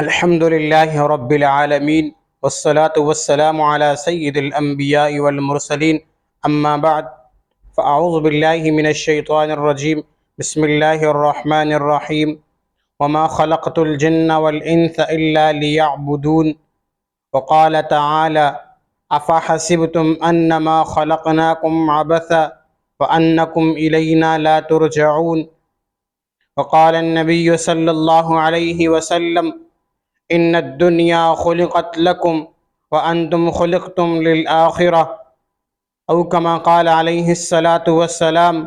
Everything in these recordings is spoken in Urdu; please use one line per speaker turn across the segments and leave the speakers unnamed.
الحمد لله رب العالمين والصلاة والسلام على سيد الأنبياء والمرسلين أما بعد فأعوذ بالله من الشيطان الرجيم بسم الله الرحمن الرحيم وما خلقت الجن والإنس إلا ليعبدون وقال تعالى أفحسبتم أنما خلقناكم عبثا وأنكم إلينا لا ترجعون وقال النبي صلى الله عليه وسلم إن الدنيا خلقت لكم وأنتم خلقتم للآخرة أو كما قال عليه الصلاة والسلام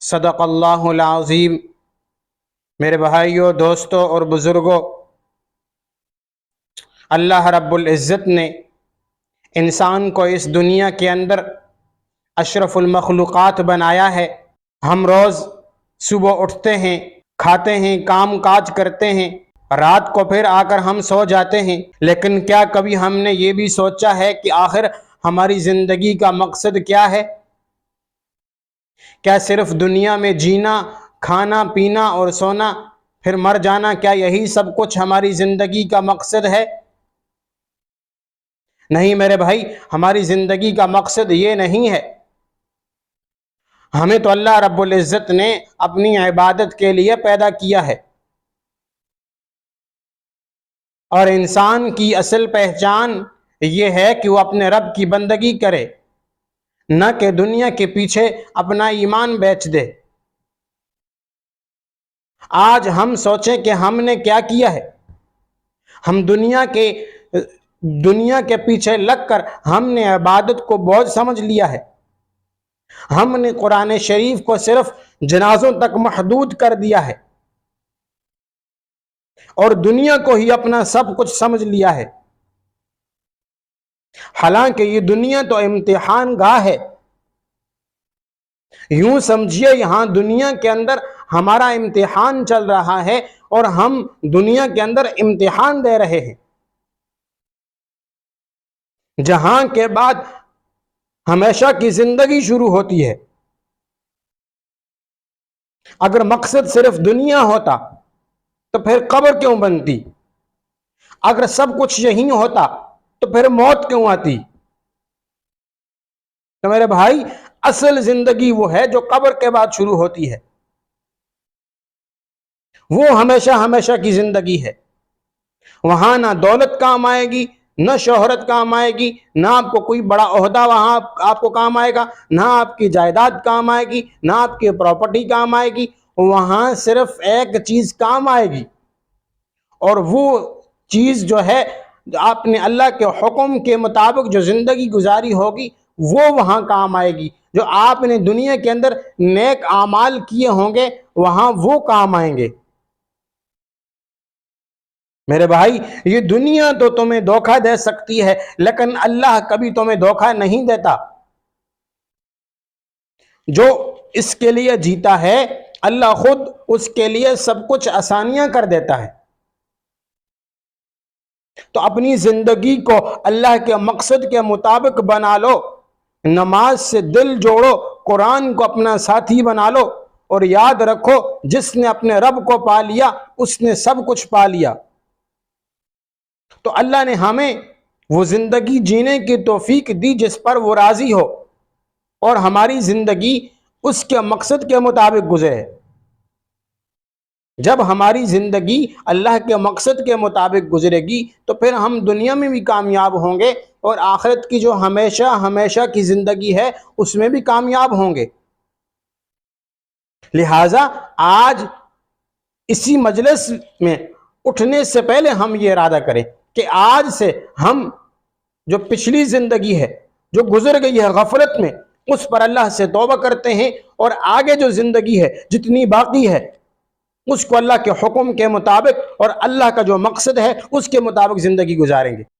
صدق اللہ العظیم۔ میرے بھائیوں، دوستوں اور بزرگوں، اللہ رب العزت نے انسان کو اس دنیا کے اندر اشرف المخلوقات بنایا ہے۔ ہم روز صبح اٹھتے ہیں، کھاتے ہیں، کام کاج کرتے ہیں، رات کو پھر آ کر ہم سو جاتے ہیں، لیکن کیا کبھی ہم نے یہ بھی سوچا ہے کہ آخر ہماری زندگی کا مقصد کیا ہے؟ کیا صرف دنیا میں جینا، کھانا پینا اور سونا، پھر مر جانا، کیا یہی سب کچھ ہماری زندگی کا مقصد ہے؟ نہیں میرے بھائی، ہماری زندگی کا مقصد یہ نہیں ہے۔ ہمیں تو اللہ رب العزت نے اپنی عبادت کے لیے پیدا کیا ہے، اور انسان کی اصل پہچان یہ ہے کہ وہ اپنے رب کی بندگی کرے، نہ کہ دنیا کے پیچھے اپنا ایمان بیچ دے۔ آج ہم سوچیں کہ ہم نے کیا کیا ہے۔ ہم دنیا کے پیچھے لگ کر ہم نے عبادت کو بوجھ سمجھ لیا ہے۔ ہم نے قرآن شریف کو صرف جنازوں تک محدود کر دیا ہے، اور دنیا کو ہی اپنا سب کچھ سمجھ لیا ہے۔ حالانکہ یہ دنیا تو امتحان گاہ ہے۔ یوں سمجھیے یہاں دنیا کے اندر ہمارا امتحان چل رہا ہے، اور ہم دنیا کے اندر امتحان دے رہے ہیں، جہاں کے بعد ہمیشہ کی زندگی شروع ہوتی ہے۔ اگر مقصد صرف دنیا ہوتا تو پھر قبر کیوں بنتی؟ اگر سب کچھ یہی ہوتا تو پھر موت کیوں آتی؟ تو میرے بھائی، اصل زندگی وہ ہے جو قبر کے بعد شروع ہوتی ہے۔ وہ ہمیشہ ہمیشہ کی زندگی ہے۔ وہاں نہ دولت کام آئے گی، نہ شہرت کام آئے گی، نہ آپ کو کوئی بڑا عہدہ وہاں آپ کو کام آئے گا، نہ آپ کی جائیداد کام آئے گی، نہ آپ کی پراپرٹی کام آئے گی۔ وہاں صرف ایک چیز کام آئے گی، اور وہ چیز جو ہے، آپ نے اللہ کے حکم کے مطابق جو زندگی گزاری ہوگی وہ وہاں کام آئے گی۔ جو آپ نے دنیا کے اندر نیک اعمال کیے ہوں گے وہاں وہ کام آئیں گے۔ میرے بھائی، یہ دنیا تو تمہیں دھوکہ دے سکتی ہے، لیکن اللہ کبھی تمہیں دھوکہ نہیں دیتا۔ جو اس کے لیے جیتا ہے، اللہ خود اس کے لیے سب کچھ آسانیاں کر دیتا ہے۔ تو اپنی زندگی کو اللہ کے مقصد کے مطابق بنا لو، نماز سے دل جوڑو، قرآن کو اپنا ساتھی بنا لو، اور یاد رکھو جس نے اپنے رب کو پا لیا اس نے سب کچھ پا لیا۔ تو اللہ نے ہمیں وہ زندگی جینے کی توفیق دی جس پر وہ راضی ہو، اور ہماری زندگی اس کے مقصد کے مطابق گزرے۔ جب ہماری زندگی اللہ کے مقصد کے مطابق گزرے گی تو پھر ہم دنیا میں بھی کامیاب ہوں گے، اور آخرت کی جو ہمیشہ ہمیشہ کی زندگی ہے اس میں بھی کامیاب ہوں گے۔ لہٰذا آج اسی مجلس میں اٹھنے سے پہلے ہم یہ ارادہ کریں کہ آج سے ہم جو پچھلی زندگی ہے، جو گزر گئی ہے غفلت میں، اس پر اللہ سے توبہ کرتے ہیں، اور آگے جو زندگی ہے جتنی باقی ہے اس کو اللہ کے حکم کے مطابق اور اللہ کا جو مقصد ہے اس کے مطابق زندگی گزاریں گے۔